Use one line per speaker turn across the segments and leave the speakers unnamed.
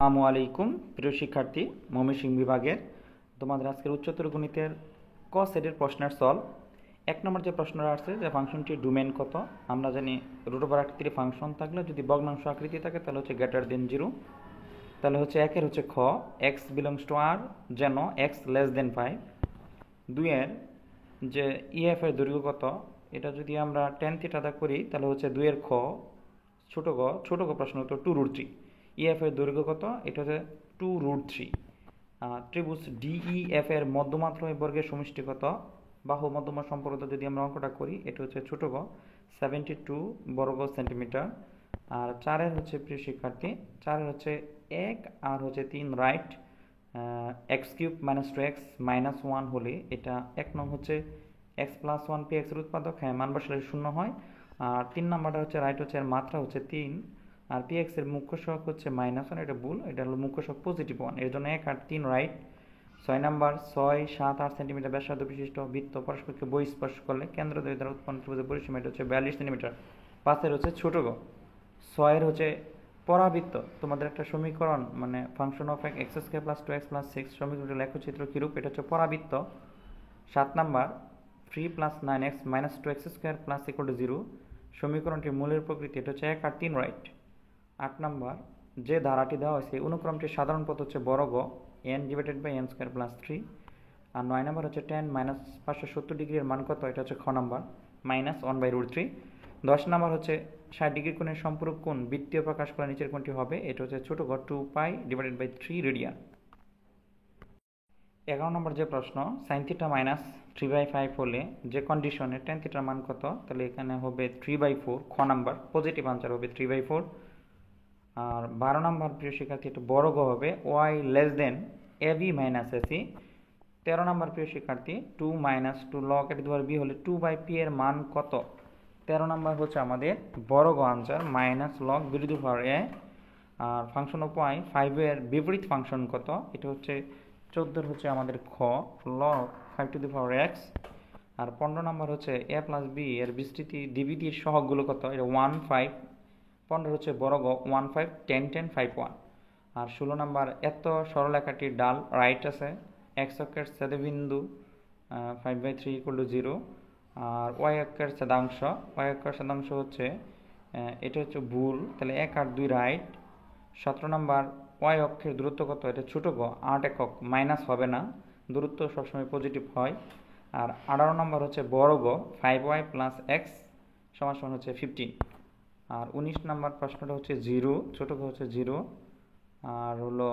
আসসালামু আলাইকুম প্রিয় শিক্ষার্থী, ময়মনসিংহ বিভাগের তোমাদের আজকের উচ্চতর গণিতের ক সেটের প্রশ্নের সলভ। এক নম্বর যে প্রশ্নটা আসছে যে ফাংশনটির ডোমেন কত। আমরা জানি রুট ওভার আকৃতির ফাংশন থাকলে যদি ভগ্নাংশ আকৃতি থাকে তাহলে হচ্ছে গ্রেটার দেন 0। তাহলে হচ্ছে একের হচ্ছে খ এক্স বিলংস টু আর যেন এক্স লেস দেন 5। দুইয়ের যে ইএফ এর দৈর্ঘ্য কত, এটা যদি আমরা টেন থিটা করি তাহলে হচ্ছে দুইয়ের খ ছোট ক প্রশ্ন উত্তর 2√3। ইএফ এর দৈর্ঘ্য কত, এটা হচ্ছে 2√3। ত্রিভুজ ডিইএফ এর মধ্যমাত্রায় বর্গের সমষ্টি কত। বাহু মধ্যমা সম্পর্কটা যদি আমরা অঙ্কটা করি, এটা হচ্ছে ছোট গ 72 বর্গ সেন্টিমিটার। আর চারের হচ্ছে প্রিয় শিক্ষার্থী, চারের হচ্ছে 1 আর হচ্ছে 3 right. X cube minus 2x minus 1 হলে এটা 1 নং হচ্ছে এক্স প্লাস 1 পি এক্সের উৎপাদক, হ্যাঁ মান বসালে 0 হয়। আর 3 নাম্বারটা হচ্ছে রাইট, হচ্ছে এর মাত্রা হচ্ছে 3 আর পি এক্স এর মুখ্য সহগ হচ্ছে -1, এটা ভুল, এটা হলো মুখ্য সহগ +1, এর জন্য 1 আর 3 রাইট। 6 নাম্বার 6, 7, 8 সেন্টিমিটার ব্যাসার্ধ বিশিষ্ট বৃত্ত পরস্পরকে বহিঃস্পর্শ করলে কেন্দ্র দ্বয় উৎপন্ন ত্রিভুজের পরিসীমা এটা হচ্ছে 42 সেন্টিমিটার। 5 হচ্ছে ছোট গ। 6 হচ্ছে পরাবৃত্ত। তোমাদের একটা সমীকরণ মানে function of x square plus 2x plus 6 সমীকরণের লেখচিত্র কিরূপ, এটা হচ্ছে পরাবৃত্ত। 7 number 3 plus 9x minus 2x square plus equal to 0 সমীকরণটির মূলের প্রকৃতি, এটা হচ্ছে 1 আর 3 রাইট। 8 নাম্বার যে ধারাটি দেওয়া হয়েছে অনুক্রমটির সাধারণ পথ হচ্ছে বড় গ n divided by n square plus 3। আর 9 নাম্বার হচ্ছে 10 মাইনাস 570 ডিগ্রির মান কত, এটা হচ্ছে খ নাম্বার -1/√3। 10 নাম্বার হচ্ছে 60 ডিগ্রি কোণের সম্পূরক কোণ বৃত্তীয় প্রকাশ করা নিচের কোণটি হবে, এটা হচ্ছে ছোট গ 2π ডিভাইডেড বাই 3 রেডিয়ান। 11 নম্বর যে প্রশ্ন সাইন থিটা মাইনাস 3/5 হলে যে কন্ডিশনে টেন থিটার মান কত, তাহলে এখানে হবে 3/4, খ নাম্বার পজিটিভ আনসার হবে 3/4। আর 12 নম্বর প্রিয় শিক্ষার্থী, একটু বড় গ হবে y less than AB minus AC. 13 number প্রিয় শিক্ষার্থী 2 minus 2 log a to the power b হলে 2/p এর মান কত। 13 নম্বর হচ্ছে আমাদের বড় গ answer minus log b to the power a. আর ফাংশন অফ ওয়াই 5 এর বিপরীত ফাংশন কত, এটা হচ্ছে 14 হচ্ছে আমাদের খ log 5 to the power x. আর 15 নম্বর হচ্ছে এ প্লাস বি এর বিস্তৃতি ডিভিডির সহগগুলো কত, এটা 1 5। 15 হচ্ছে বড় গ 1 5 10 10 5 1। আর 16 নম্বর এত সরলরেখাটির ডাল রাইট আছে এক্স অক্ষের ছেদবিন্দু 5/3 ইকুয়াল টু 0। আর ওয়াই অক্ষের ছেদাংশ হচ্ছে এটা হচ্ছে ভুল, তাহলে 1 আর 2 রাইট। 17 নম্বর ওয়াই অক্ষের দূরত্ব কত, এটা ছোট গ 8 একক, মাইনাস হবে না, দূরত্ব সবসময় পজিটিভ হয়। আর 18 নম্বর হচ্ছে বড় গ 5y প্লাস এক্স সমান হচ্ছে 15। আর 19 নম্বর প্রশ্নটা হচ্ছে 0, ছোট গ হচ্ছে 0। আর হলো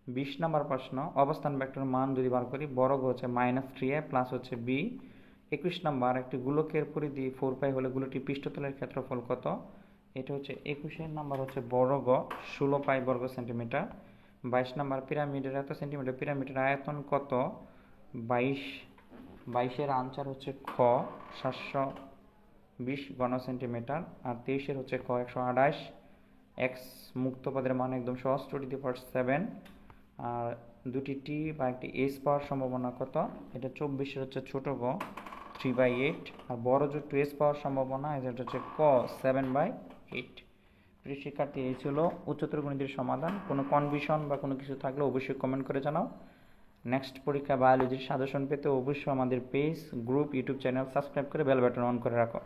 20 নম্বর প্রশ্ন অবস্থান ভেক্টর মান যদি বার করি, বড় গ হচ্ছে -3a প্লাস হচ্ছে b। 21 নম্বর একটি গোলকের পরিধি 4π হলে গোলকটির পৃষ্ঠতলের ক্ষেত্রফল কত, এটা হচ্ছে 21 নাম্বার হচ্ছে বড় গ 16π বর্গ সেন্টিমিটার। 22 নাম্বার পিরামিডের এত সেন্টিমিটার পিরামিডের আয়তন কত, 22 এর আনসার হচ্ছে খ 720 ঘন সেন্টিমিটার। আর 23 এর হচ্ছে খ 128। এক্স মুক্ত পদের মান একদম সহজ 2^7। আর দুটি টি বা একটি এস পাওয়ার সম্ভাবনা কত, এটা 24 এর হচ্ছে ছোট গ 3/8। আর বড় জোট 2s পাওয়ার সম্ভাবনা, এটা হচ্ছে ক 7/8। প্রিয় শিক্ষার্থী, এই ছিল উচ্চতর গণিতের সমাধান। কোনো কনফিউশন বা কোনো কিছু থাকলে অবশ্যই কমেন্ট করে জানাও। নেক্সট পরীক্ষা বায়োলজির সাজেশন পেতে অবশ্যই আমাদের page, group, YouTube channel subscribe করে বেল বাটন অন করে রাখো।